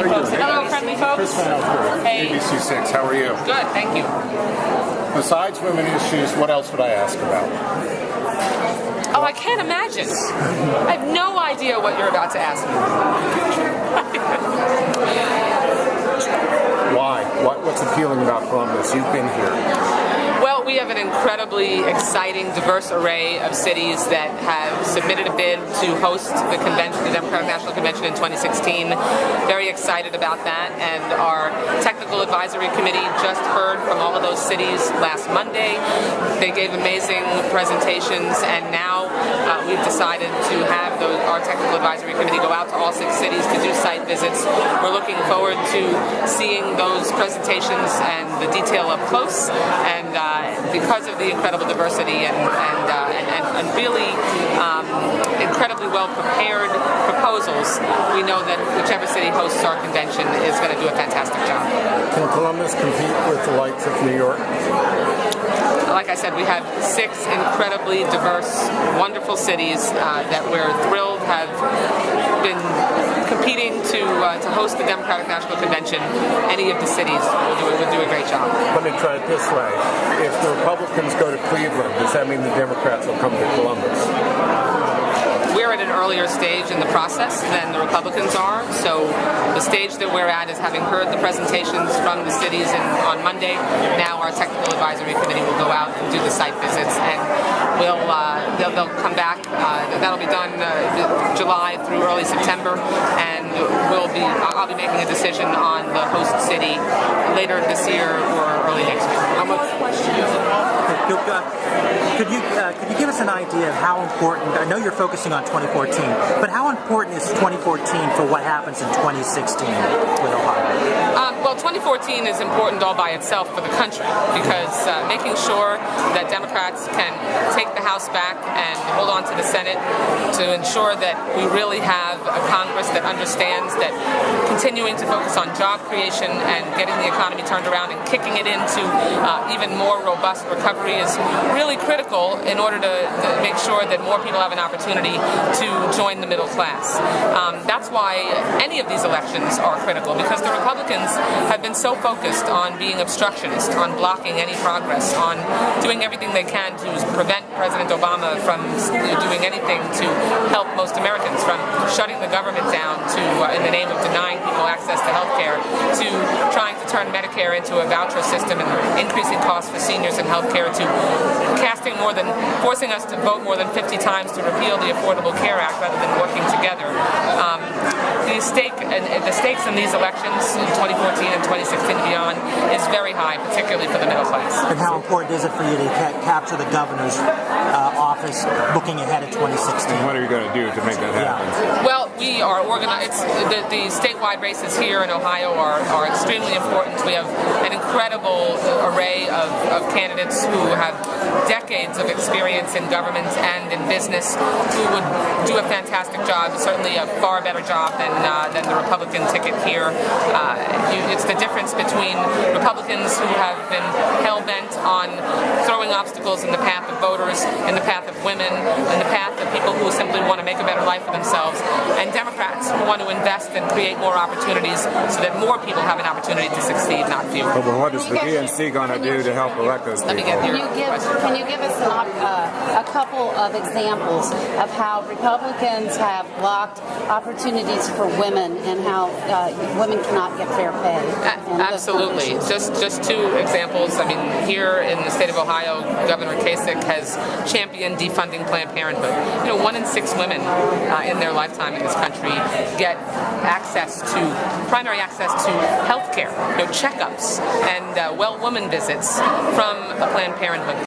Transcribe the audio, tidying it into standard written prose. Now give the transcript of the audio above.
friendly folks. Hello, friendly folks. Hey. ABC6, how are you? Good, thank you. Besides women issues, what else would I ask about? Oh, I can't imagine. I have no idea what you're about to ask me. Why? What's appealing about Columbus? You've been here. Well, we have an incredibly exciting, diverse array of cities that have submitted a bid to host the convention, the Democratic National Convention in 2016. Very excited about that, and our technical advisory committee just heard from all of those cities last Monday. They gave amazing presentations, and now we've decided to have our technical advisory committee go out to all 6 cities to do site visits. We're looking forward to seeing those presentations and the detail up close, and because of the incredible diversity and really incredibly well prepared proposals, we know that whichever city hosts our convention is going to do a fantastic job. Can Columbus compete with the likes of New York? Like I said, we have 6 incredibly diverse, wonderful cities that we're thrilled have been competing to host the Democratic National Convention. Any of the cities will do a great job. Let me try it this way. If the Republicans go to Cleveland, does that mean the Democrats will come to Columbus? We're at an earlier stage in the process than the Republicans are, so the stage that we're at is having heard the presentations from the cities on Monday. Now our technical advisory committee will go out and do the site visits, and they'll come back. That'll be done July through early September, and I'll be making a decision on the host city later this year or early next year. How much? Could you give us an idea of how important, I know you're focusing on 2014, but how important is 2014 for what happens in 2016 with Ohio? Well, 2014 is important all by itself for the country, because making sure that Democrats can take the House back and hold on to the Senate to ensure that we really have a Congress that understands that continuing to focus on job creation and getting the economy turned around and kicking it into even more robust recovery is really critical in order to make sure that more people have an opportunity to join the middle class. That's why any of these elections are critical, because the Republicans have been so focused on being obstructionist, on blocking any progress, on doing everything they can to prevent President Obama from doing anything to help most Americans, from shutting the government down to, in the name of denying people access to health care, to trying to turn Medicare into a voucher system and increasing costs for seniors in health care, to forcing us to vote more than 50 times to repeal the Affordable Care Act rather than working together. The stakes in these elections in 2014 and 2016 and beyond is very high, particularly for the middle class. And how important is it for you to capture the governor's office looking ahead at 2016? And what are you going to do to make that happen? Yeah. Well, we are organized. The statewide races here in Ohio are extremely important. We have an incredible array of candidates who have decades of experience in government and in business, who would do a fantastic job, certainly a far better job than the Republican ticket here. It's the difference between Republicans who have been hell-bent on throwing obstacles in the path of voters, in the path of women, in the path of people who simply want to make a better life for themselves, and Democrats who want to invest and create more opportunities so that more people have an opportunity to succeed, not fewer. Well, what is the DNC going to do to help elect those people? Can you give us a couple of examples of how Republicans have blocked opportunities for women and how women cannot get fair pay? Absolutely. Just 2 examples. I mean, here in the state of Ohio, Governor Kasich has championed defunding Planned Parenthood. 1 in 6 women in their lifetime in this country get primary access to health care, checkups, and well woman visits from Planned Parenthood.